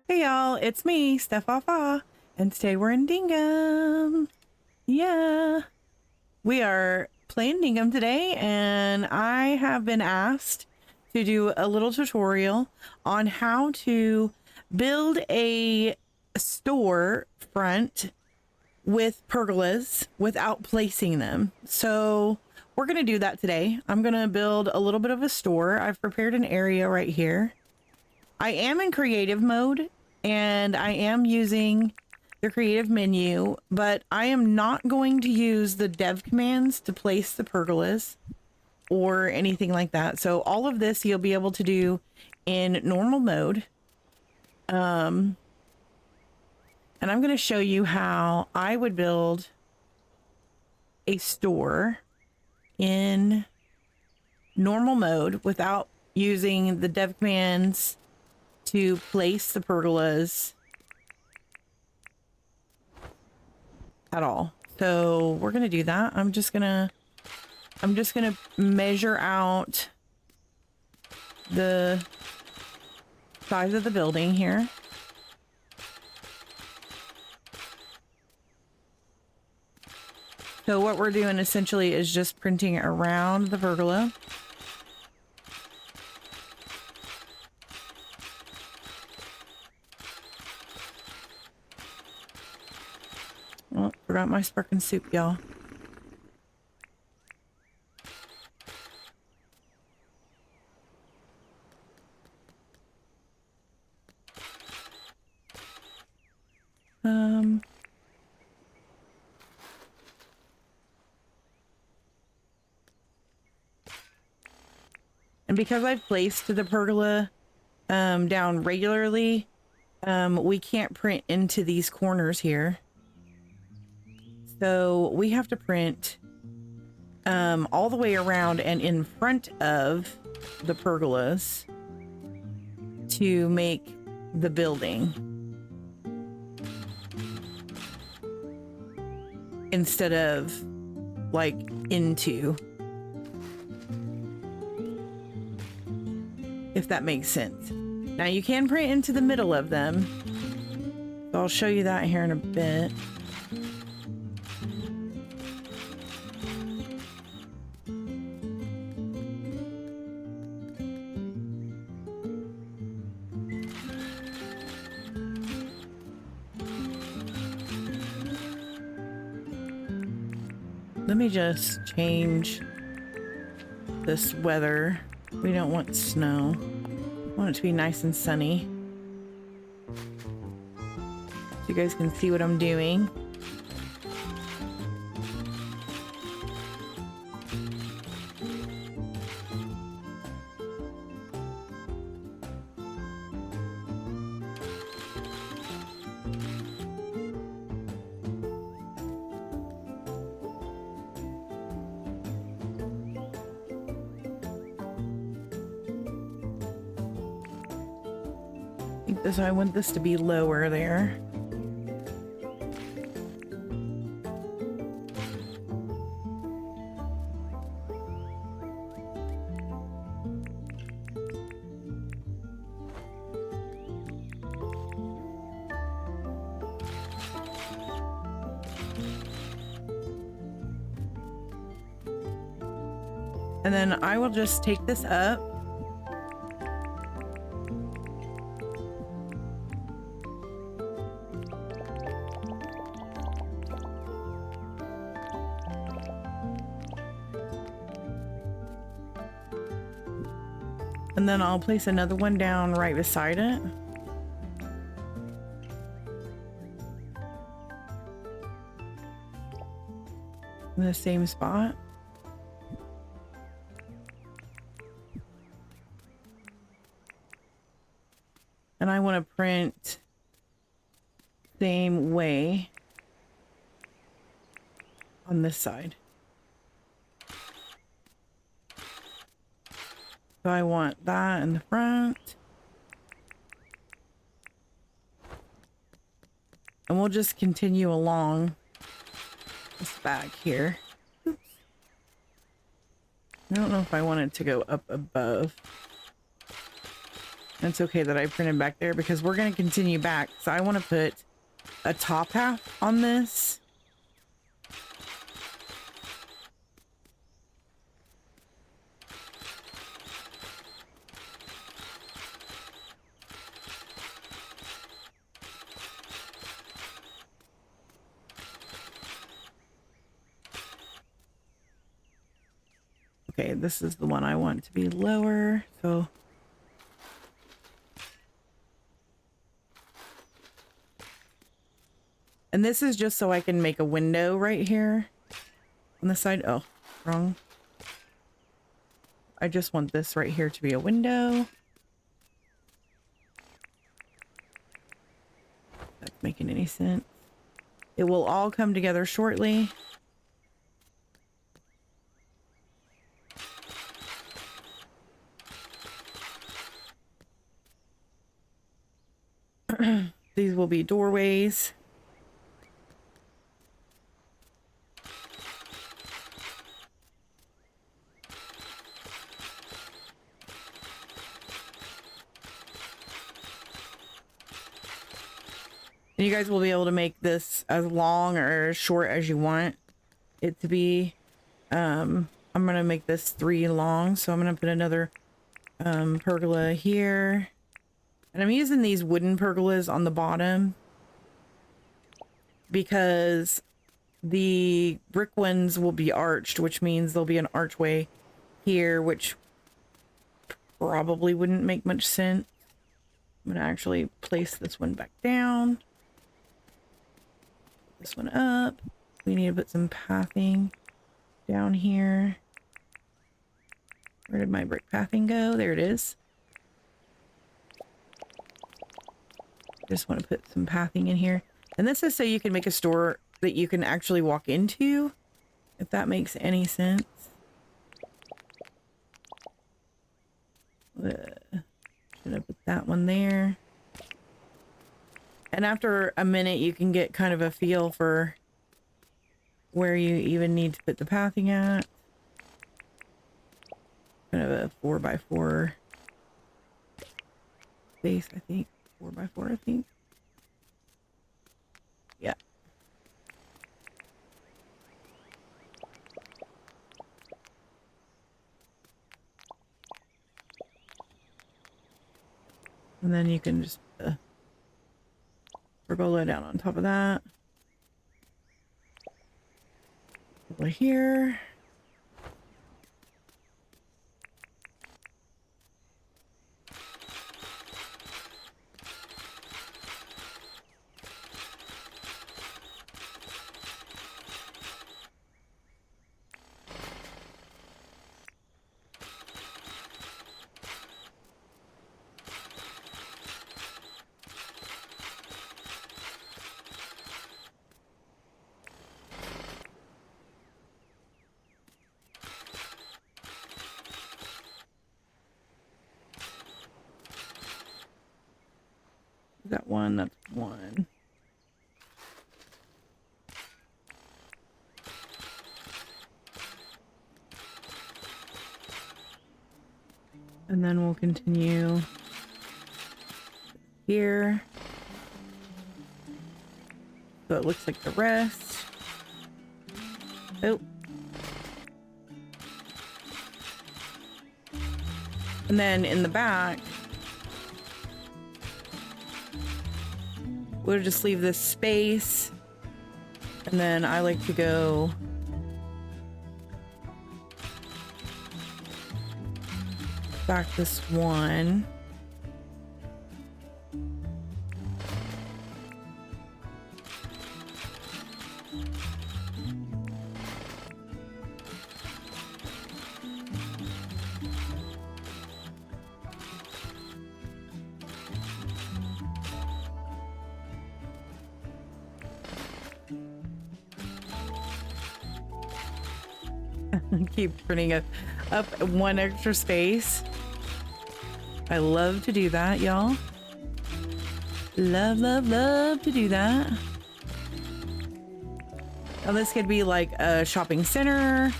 Hey y'all, it's me, 𝒂𝒏𝒂𝒏, and today we're in Dinkum. Yeah, we are playing Dinkum today, and I have been asked to do a little tutorial on how to build a store front with pergolas without placing them. So we're gonna do that today. I'm gonna build a little bit of a store. I've prepared an area right here. I am in creative mode and I am using the creative menu, but I am not going to use the dev commands to place the pergolas or anything like that. So all of this you'll be able to do in normal mode. And I'm going to show you how I would build a store in normal mode without using the dev commands to place the pergolas at all. So we're gonna do that. I'm just gonna measure out the size of the building here. So what we're doing essentially is just printing around the pergola. Oh, forgot my sparkling soup, y'all. And because I've placed the pergola down regularly, we can't print into these corners here. So we have to print all the way around and in front of the pergolas to make the building instead of like into, if that makes sense. Now you can print into the middle of them, so I'll show you that here in a bit. Let me just change this weather. We don't want snow. I want it to be nice and sunny, so you guys can see what I'm doing. I want this to be lower there. And then I will just take this up . And then I'll place another one down right beside it. In the same spot. And I want to print same way on this side. So I want that in the front. And we'll just continue along this back here. Oops. I don't know if I want it to go up above. It's okay that I printed back there because we're going to continue back. So I want to put a top half on this. Okay, this is the one I want to be lower, so. And this is just so I can make a window right here on the side. Oh, wrong. I just want this right here to be a window. That's making any sense. It will all come together shortly. These will be doorways. And you guys will be able to make this as long or as short as you want it to be. I'm going to make this 3 long, so I'm going to put another pergola here. And I'm using these wooden pergolas on the bottom because the brick ones will be arched, which means there'll be an archway here, which probably wouldn't make much sense. I'm going to actually place this one back down. This one up. We need to put some pathing down here. Where did my brick pathing go? There it is. Just want to put some pathing in here. And this is so you can make a store that you can actually walk into, if that makes any sense. Should I put that one there? And after a minute, you can get kind of a feel for where you even need to put the pathing at. Kind of a 4x4 base, I think. 4x4, I think. Yeah. And then you can just pergola down on top of that. Over here. Is that one? That's one. And then we'll continue here. So it looks like the rest. Oh. And then in the back, we'll just leave this space. And then I like to go back this one. Keep turning up one extra space. I love to do that, y'all. Love, love, love to do that. Now this could be like a shopping center.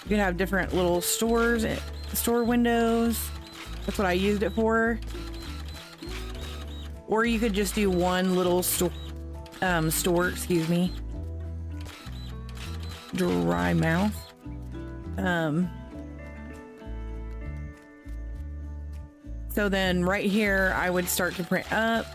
You could have different little stores, store windows. That's what I used it for. Or you could just do one little store, excuse me, dry mouth. So then right here, I would start to print up.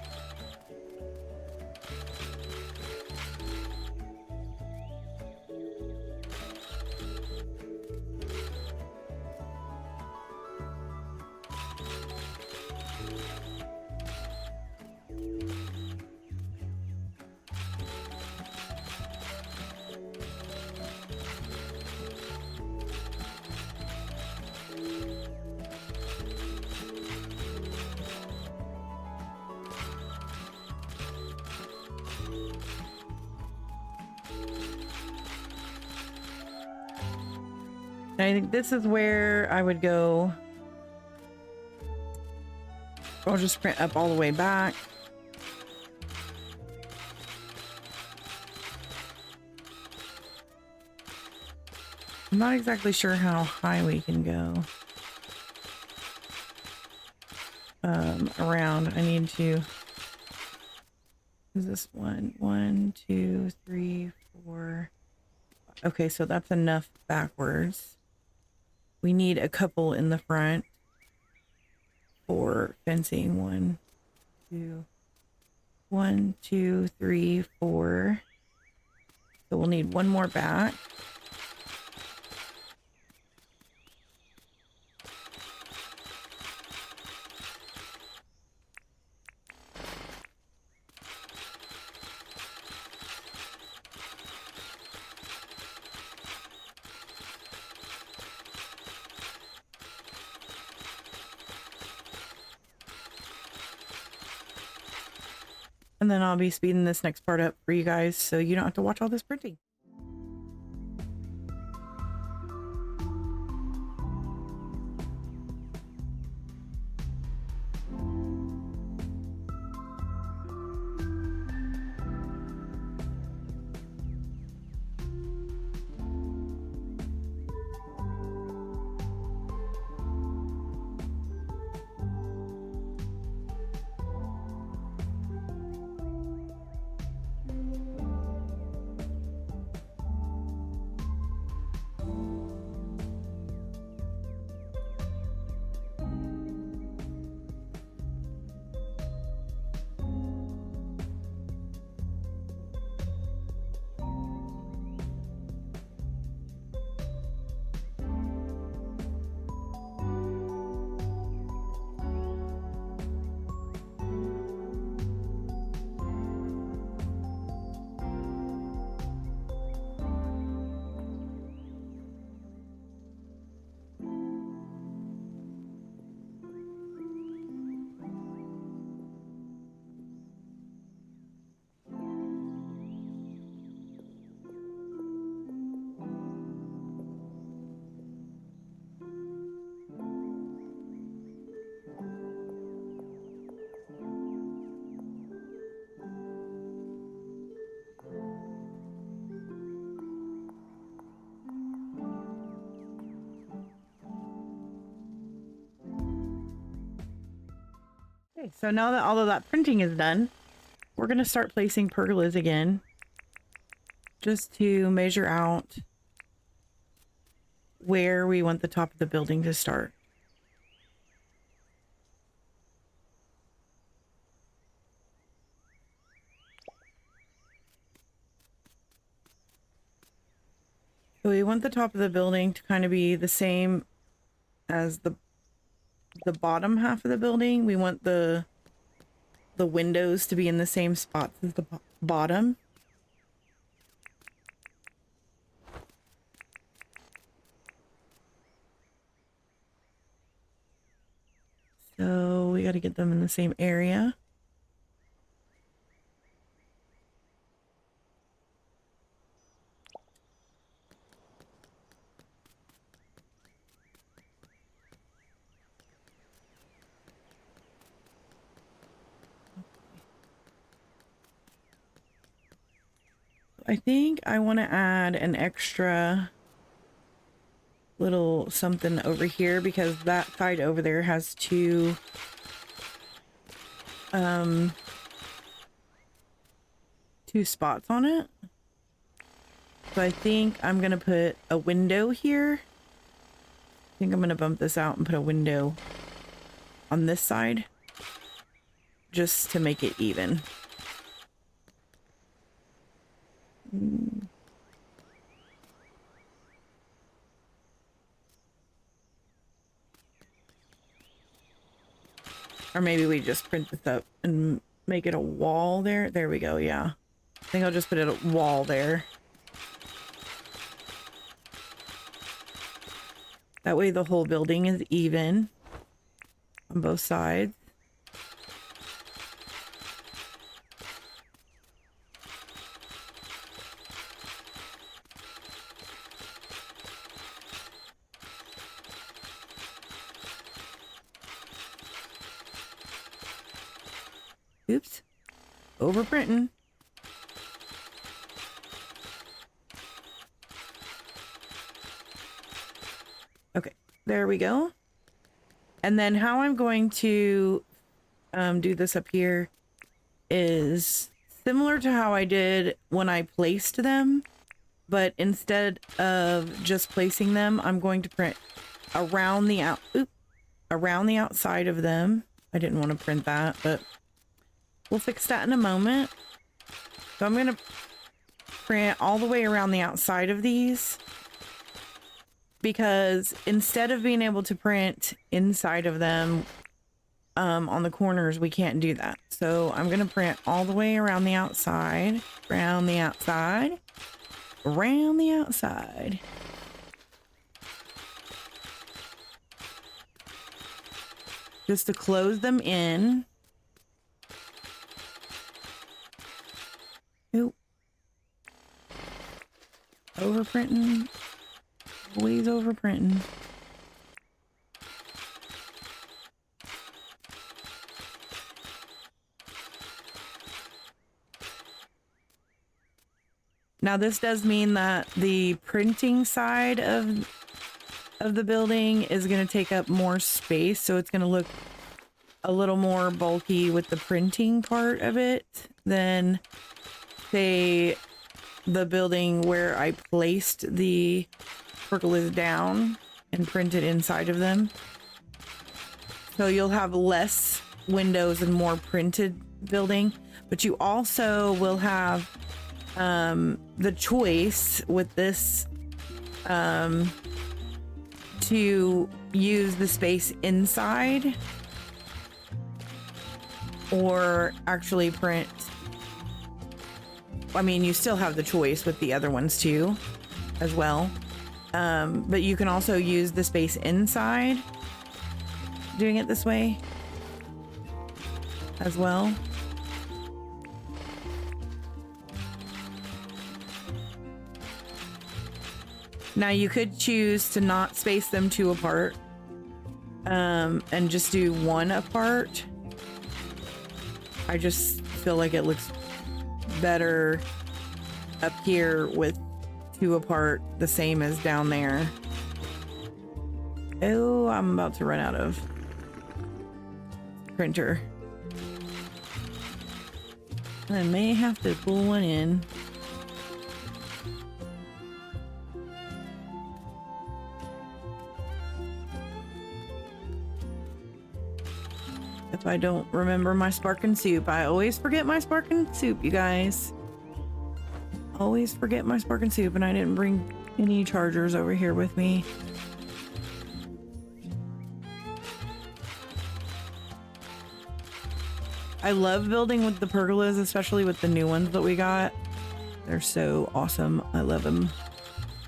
And I think this is where I would go. I'll just print up all the way back. I'm not exactly sure how high we can go. Around. I need to. Is this one? 1, 2, 3, 4. Okay, so that's enough backwards. We need a couple in the front for fencing. 1, 2, 1, 2, 3, 4. So we'll need one more back. And then I'll be speeding this next part up for you guys so you don't have to watch all this printing. Okay, so now that all of that printing is done, we're going to start placing pergolas again, just to measure out where we want the top of the building to start. So we want the top of the building to kind of be the same as the bottom half of the building. We want the windows to be in the same spots as the bottom. So we got to get them in the same area. I think I want to add an extra little something over here because that side over there has two two spots on it. So I think I'm gonna put a window here. I think I'm gonna bump this out and put a window on this side just to make it even. Or maybe we just print this up and make it a wall there. There we go, yeah. I think I'll just put it a wall there. That way the whole building is even on both sides. Oops, overprinting. Okay, there we go. And then how I'm going to do this up here is similar to how I did when I placed them, but instead of just placing them, I'm going to print around the outside of them. I didn't want to print that, but we'll fix that in a moment. So I'm going to print all the way around the outside of these, because instead of being able to print inside of them on the corners, we can't do that. So I'm going to print all the way around the outside, around the outside, around the outside. Just to close them in. Oop. Overprinting. Always overprinting. Now this does mean that the printing side of the building is going to take up more space, so it's going to look a little more bulky with the printing part of it than, say, the building where I placed the pergolas down and printed inside of them. So you'll have less windows and more printed building, but you also will have the choice with this to use the space inside or actually print. I mean, you still have the choice with the other ones too as well, but you can also use the space inside doing it this way as well. Now you could choose to not space them two apart and just do one apart. I just feel like it looks better up here with two apart, the same as down there. Oh, I'm about to run out of printer. I may have to pull one in. If I don't remember my sparking soup. I always forget my sparking soup, you guys. Always forget my sparking soup, and I didn't bring any chargers over here with me. I love building with the pergolas, especially with the new ones that we got. They're so awesome. I love them.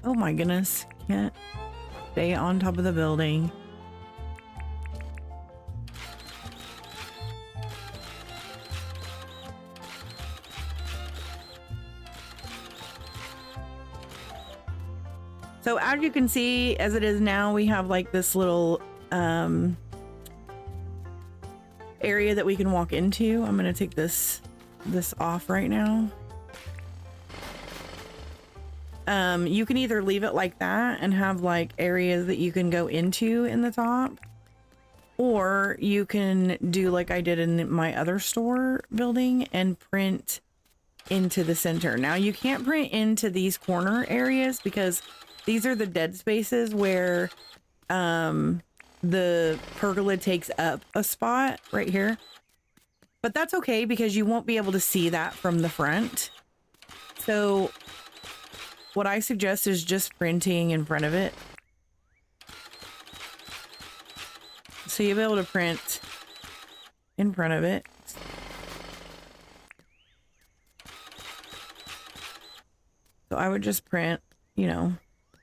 Oh my goodness. Can't stay on top of the building. So as you can see, as it is now, we have like this little area that we can walk into. I'm gonna take this off right now. You can either leave it like that and have like areas that you can go into in the top, Or you can do like I did in my other store building and print into the center. Now you can't print into these corner areas because these are the dead spaces where the pergola takes up a spot right here. But that's okay because you won't be able to see that from the front. So what I suggest is just printing in front of it. So you'll be able to print in front of it. So I would just print, you know,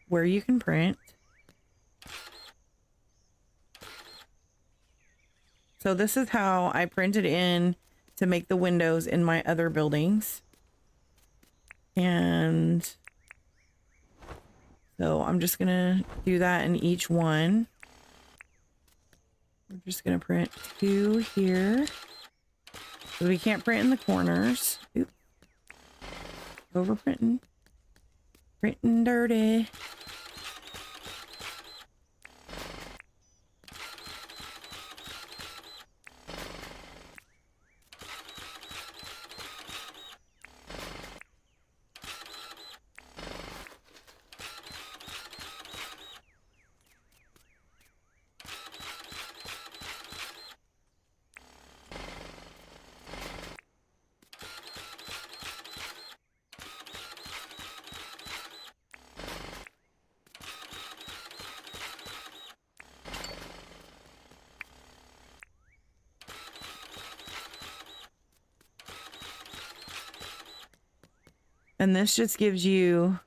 where you can print. So this is how I printed in to make the windows in my other buildings. And so I'm just gonna do that in each one. We're just gonna print 2 here. So we can't print in the corners. Oops. Over printing. Printing dirty. And this just gives you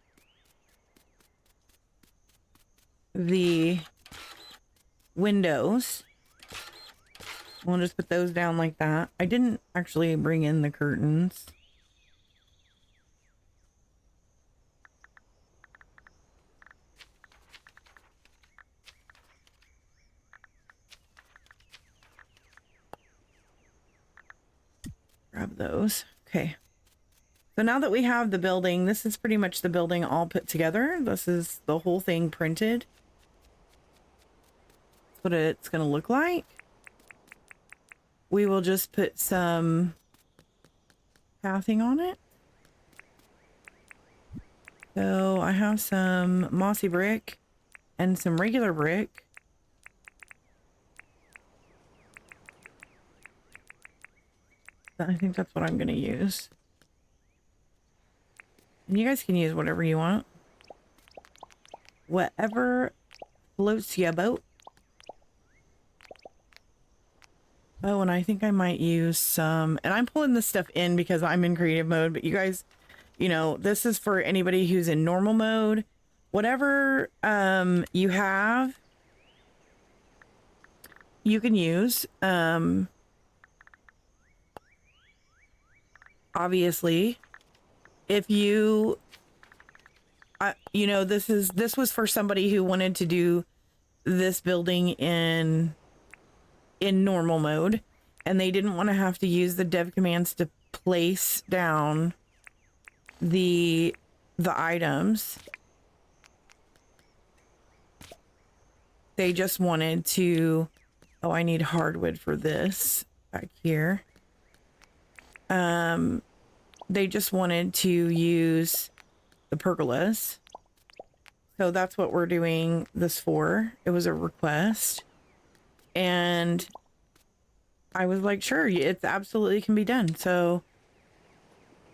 the windows. We'll just put those down like that. I didn't actually bring in the curtains. Grab those. Okay. So now that we have the building, this is pretty much the building all put together. This is the whole thing printed. That's what it's going to look like. We will just put some pathing on it. So I have some mossy brick and some regular brick. I think that's what I'm going to use. And you guys can use whatever you want. Whatever floats your boat. Oh, and I think I might use some, and I'm pulling this stuff in because I'm in creative mode, but you guys, you know, this is for anybody who's in normal mode. Whatever you have, you can use. Obviously, if you, you know, this was for somebody who wanted to do this building in normal mode, and they didn't want to have to use the dev commands to place down the items. They just wanted to, oh, I need hardwood for this back here. They just wanted to use the pergolas. So that's what we're doing this for. It was a request. And I was like, sure, it absolutely can be done. So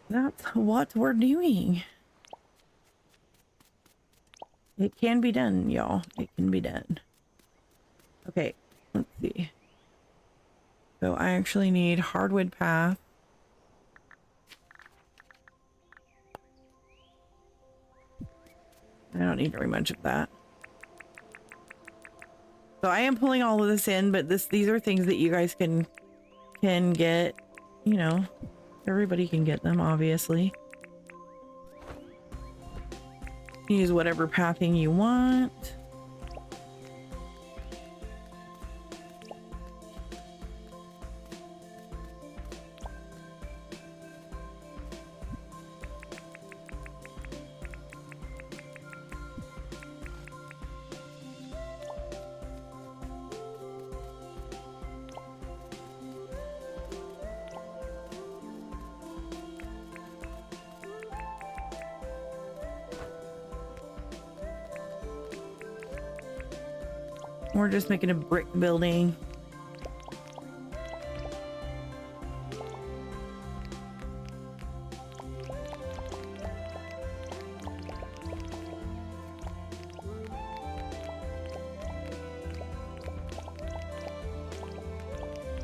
that's what we're doing. It can be done, y'all. It can be done. Okay, let's see. So I actually need hardwood path. I don't need very much of that. So I am pulling all of this in, but these are things that you guys can get, you know, everybody can get them, obviously. Use whatever pathing you want. We're just making a brick building.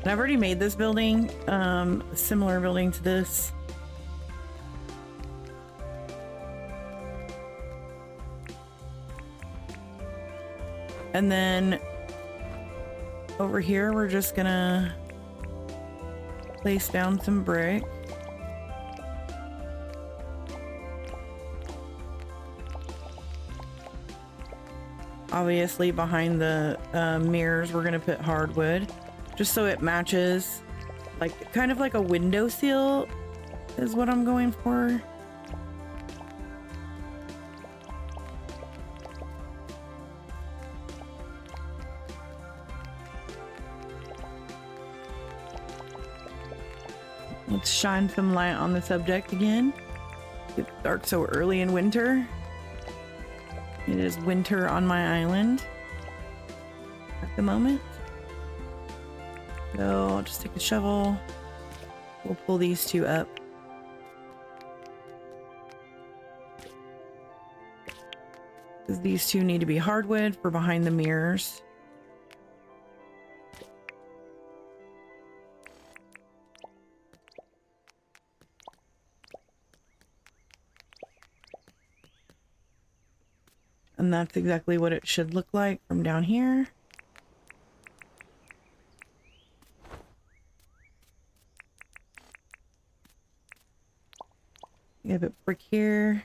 And I've already made this building, a similar building to this. And then over here, we're just gonna place down some brick. Obviously, behind the mirrors, we're gonna put hardwood, just so it matches, like kind of like a window seal is what I'm going for. Let's shine some light on the subject again. It's dark so early in winter. It is winter on my island at the moment. So I'll just take a shovel. We'll pull these two up. Because these two need to be hardwood for behind the mirrors. And that's exactly what it should look like from down here. We have a brick here.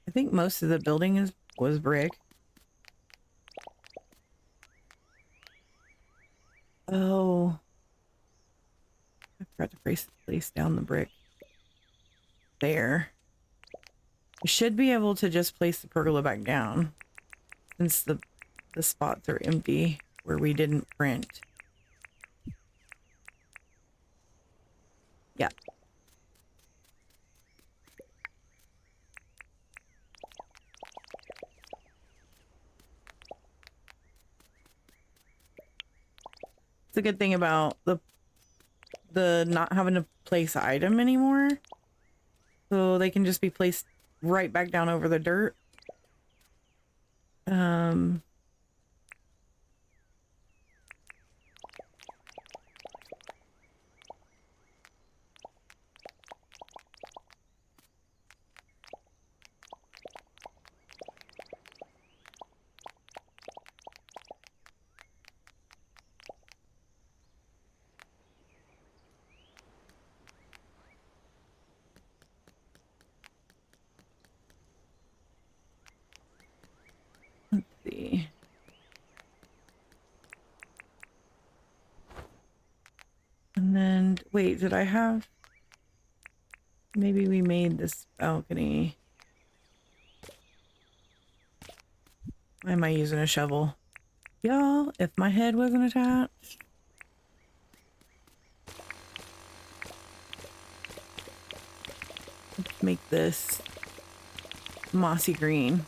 I think most of the building was brick. Oh. I forgot to place down the brick. There. We should be able to just place the pergola back down since the spots are empty where we didn't print. Yeah. It's a good thing about the not having to place item anymore. So they can just be placed right back down over the dirt. Let's see. And then, wait, did I have... Maybe we made this balcony. Why am I using a shovel? Y'all, if my head wasn't attached. Let's make this mossy green.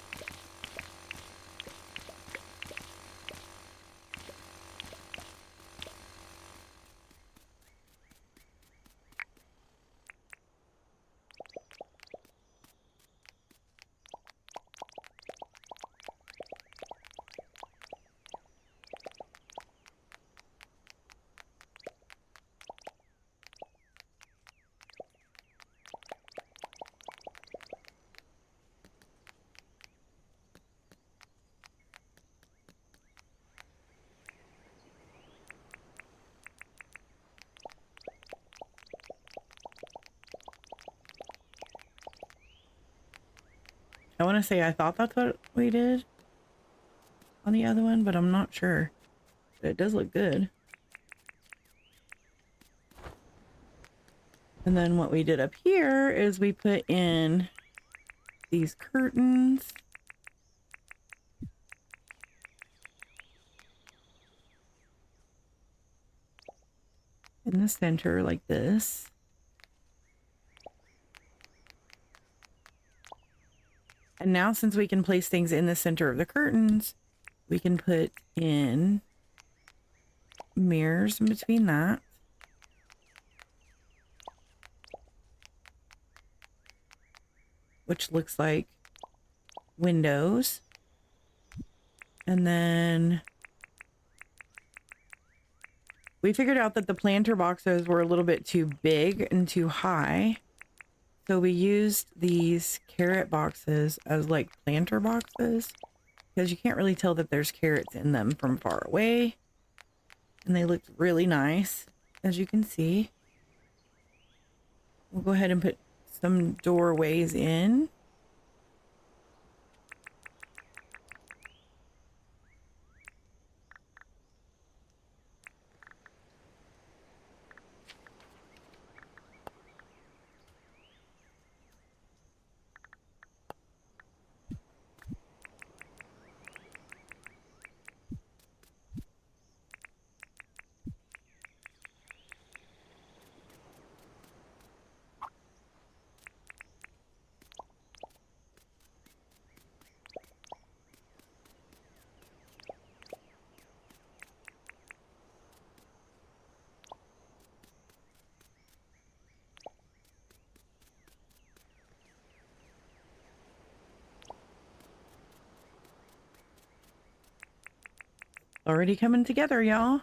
I want to say I thought that's what we did on the other one, but I'm not sure. But it does look good. And then what we did up here is we put in these curtains. In the center like this. And now since we can place things in the center of the curtains, we can put in mirrors in between that. Which looks like windows. And then we figured out that the planter boxes were a little bit too big and too high. So we used these carrot boxes as like planter boxes because you can't really tell that there's carrots in them from far away. And they looked really nice, as you can see. We'll go ahead and put some doorways in. Already coming together, y'all.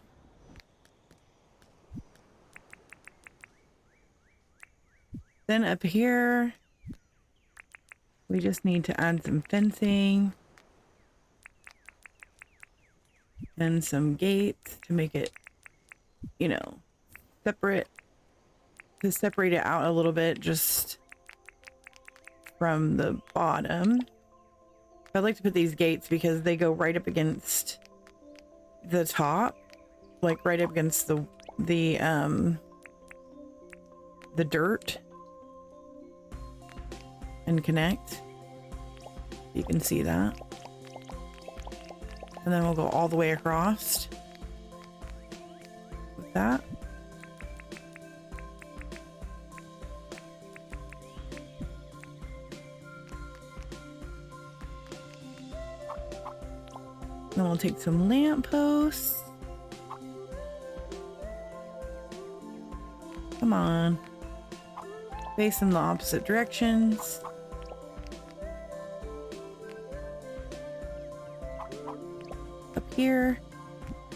Then up here, we just need to add some fencing and some gates to make it, you know, separate, to separate it out a little bit just from the bottom. I like to put these gates because they go right up against the top, like right up against the dirt, and connect. You can see that. And then we'll go all the way across with that. Then we'll take some lamp posts. Come on. Face in the opposite directions. Up here,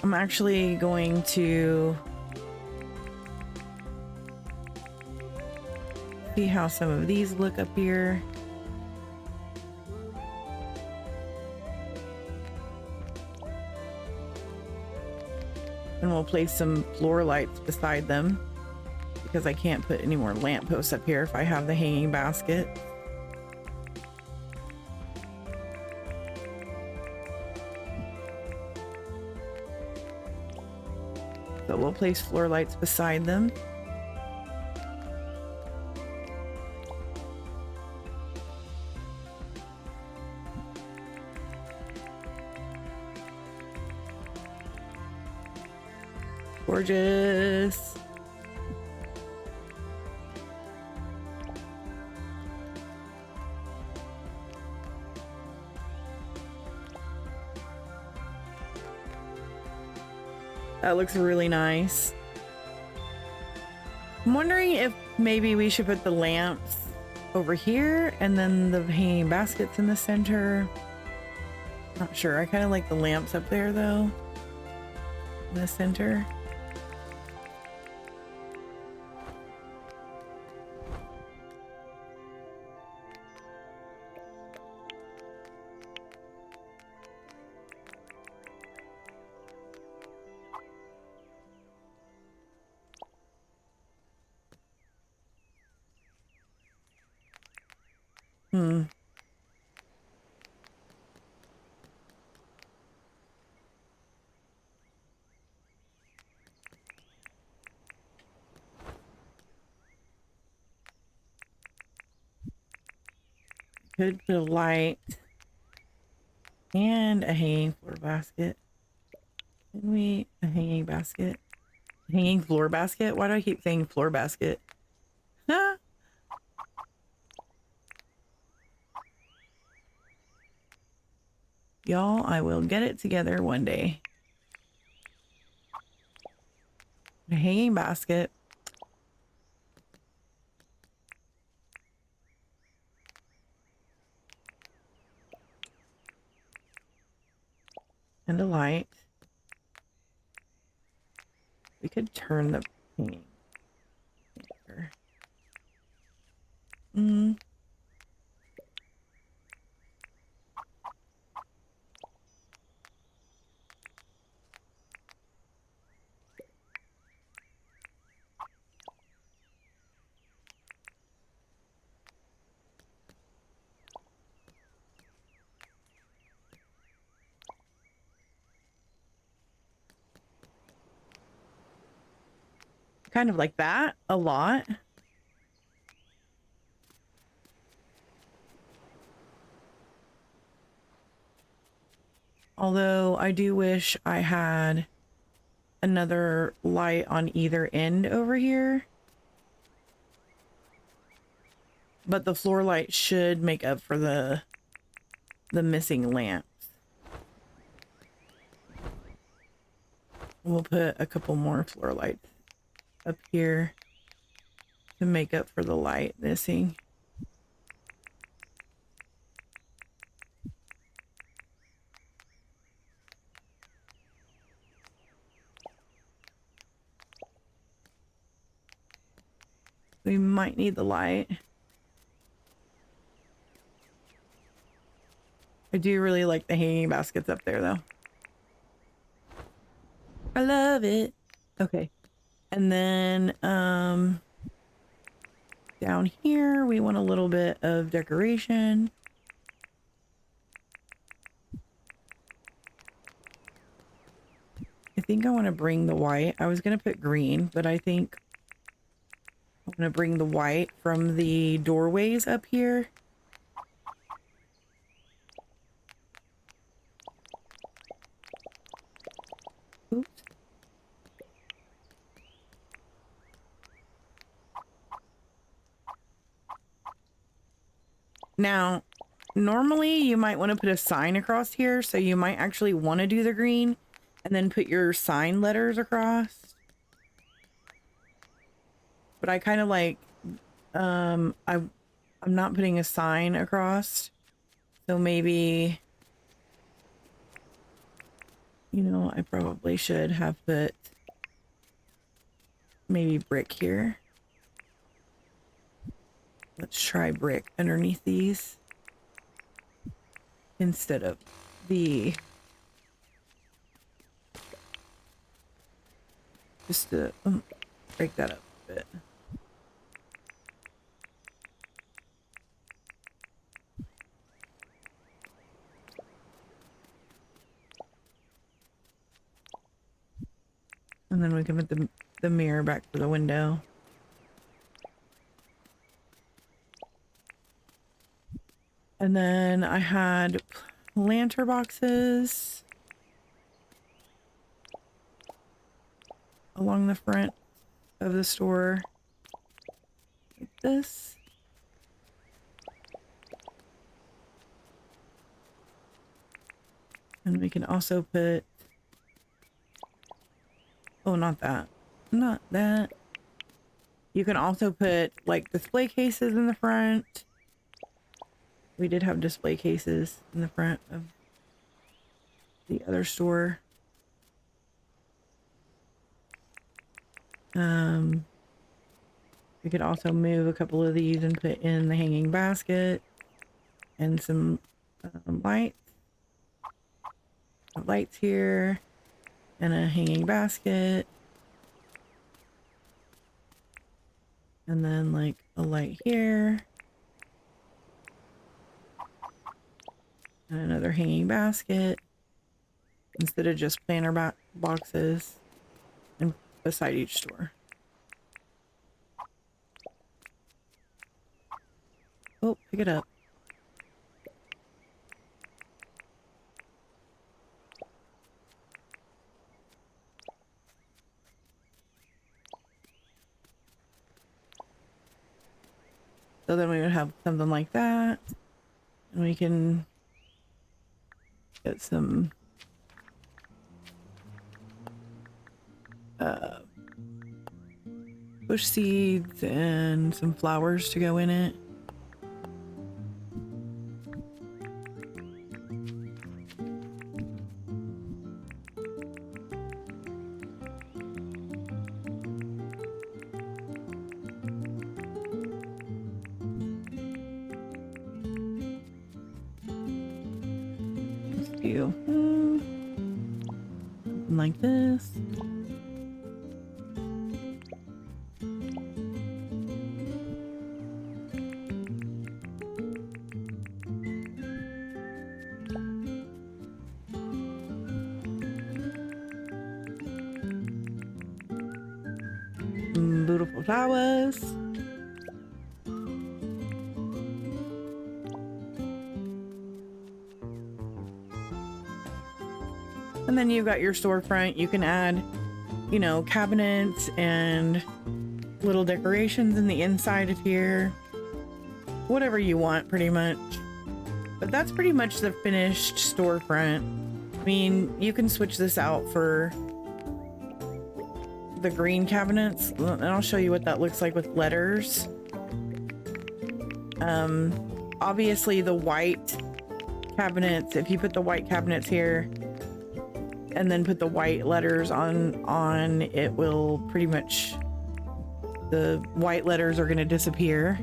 I'm actually going to see how some of these look up here. And we'll place some floor lights beside them because I can't put any more lampposts up here if I have the hanging basket. So we'll place floor lights beside them. Gorgeous. That looks really nice. I'm wondering if maybe we should put the lamps over here and then the hanging baskets in the center. Not sure. I kind of like the lamps up there though, in the center. Could put a light and a hanging floor basket. Can we? A hanging basket? Hanging floor basket? Why do I keep saying floor basket? Huh? Y'all, I will get it together one day. A hanging basket. And a light. We could turn the hanging. Kind of like that a lot. Although I do wish I had another light on either end over here. But the floor light should make up for the missing lamps. We'll put a couple more floor lights up here to make up for the light missing. We might need the light. I do really like the hanging baskets up there though. I love it. Okay. And then down here we want a little bit of decoration. I think I want to bring the white. I was going to put green, but I think I'm going to bring the white from the doorways up here. Oops. Now, normally you might want to put a sign across here, so you might actually want to do the green and then put your sign letters across. But I kind of like, I'm not putting a sign across, so maybe, you know, I probably should have put maybe brick here. Let's try brick underneath these instead of the, just to break that up a bit. And then we can put the mirror back for the window. And then I had planter boxes along the front of the store, like this. And we can also put, oh, not that, not that. You can also put like display cases in the front. We did have display cases in the front of the other store. We could also move a couple of these and put in the hanging basket and some lights here and a hanging basket. And then like a light here. And another hanging basket instead of just planter boxes and beside each store. Oh, pick it up. So then we would have something like that. And we can Get some bush seeds and some flowers to go in it. Let's do something like this. Beautiful flowers. And then you've got your storefront. You can add, you know, cabinets and little decorations in the inside of here. Whatever you want, pretty much. But that's pretty much the finished storefront. I mean, you can switch this out for the green cabinets, and I'll show you what that looks like with letters. Obviously the white cabinets, if you put the white cabinets here and then put the white letters on, it will pretty much, the white letters are going to disappear.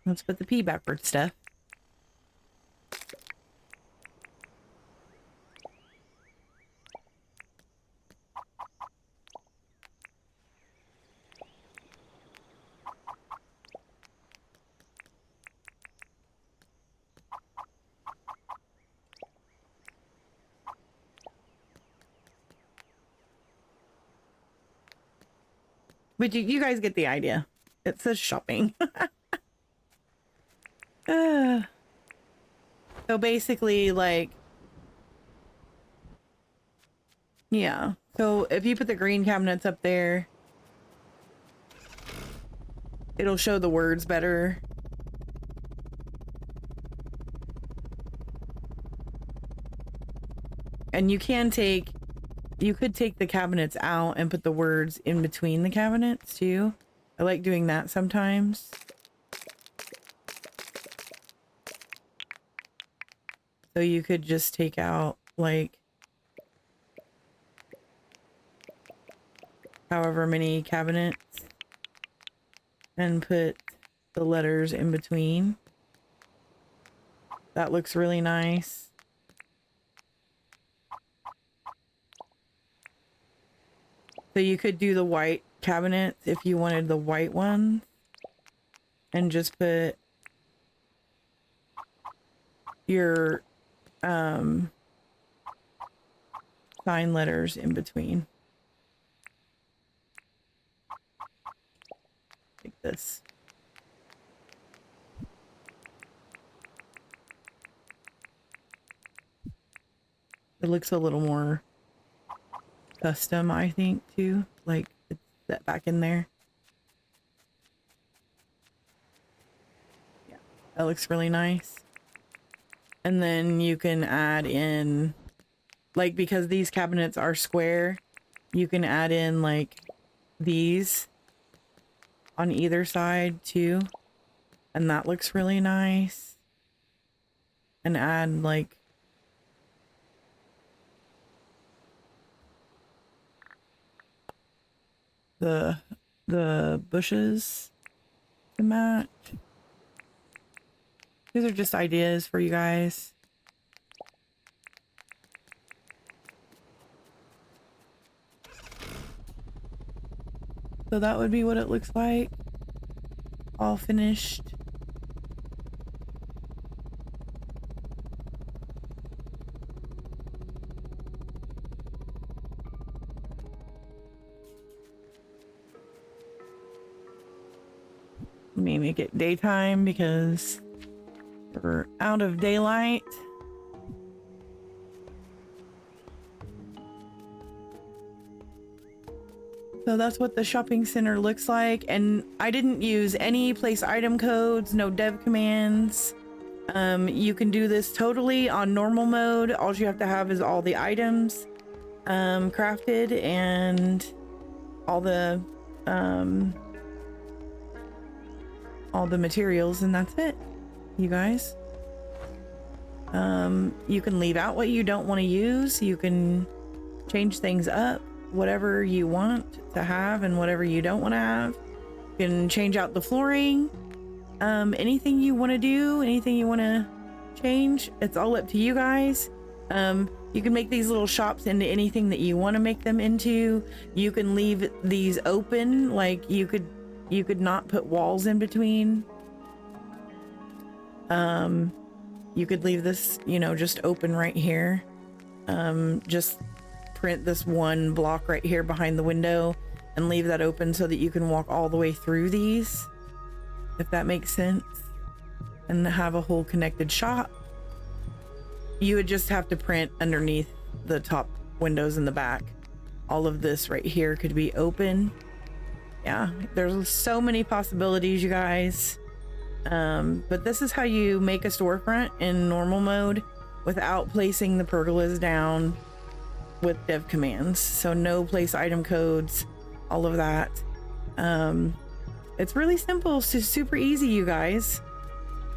Let's put the P backwards, Steph. But you guys get the idea. It says shopping. So basically, like, yeah. So if you put the green cabinets up there, it'll show the words better. And you could take the cabinets out and put the words in between the cabinets too. I like doing that sometimes. So you could just take out, like, however many cabinets and put the letters in between. That looks really nice. So you could do the white cabinets if you wanted the white ones and just put your sign letters in between. Like this. It looks a little more custom, I think, too. Like, it's set back in there. Yeah, that looks really nice. And then you can add in, like, because these cabinets are square, you can add in, like, these on either side, too. And that looks really nice. And add, like, the bushes to match. These are just ideas for you guys. So that would be what it looks like. All finished. Let me make it daytime because we're out of daylight. So that's what the shopping center looks like. And I didn't use any place item codes, no dev commands. You can do this totally on normal mode. All you have to have is all the items crafted and all the materials, and that's it, you guys. You can leave out what you don't want to use. You can change things up, whatever you want to have and whatever you don't want to have. You can change out the flooring. Anything you want to do, anything you want to change, it's all up to you guys. You can make these little shops into anything that you want to make them into. You can leave these open, like you could not put walls in between. You could leave this, you know, just open right here. Just print this one block right here behind the window and leave that open so that you can walk all the way through these, if that makes sense, and have a whole connected shop. You would just have to print underneath the top windows in the back. All of this right here could be open. Yeah, there's so many possibilities, you guys. But this is how you make a storefront in normal mode without placing the pergolas down with dev commands. So no place item codes, all of that. It's really simple. It's just super easy, you guys.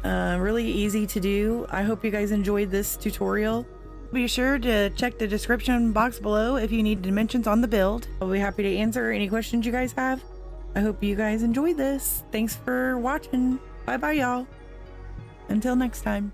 Really easy to do. I hope you guys enjoyed this tutorial. Be sure to check the description box below if you need dimensions on the build. I'll be happy to answer any questions you guys have. I hope you guys enjoyed this. Thanks for watching. Bye bye, y'all. Until next time.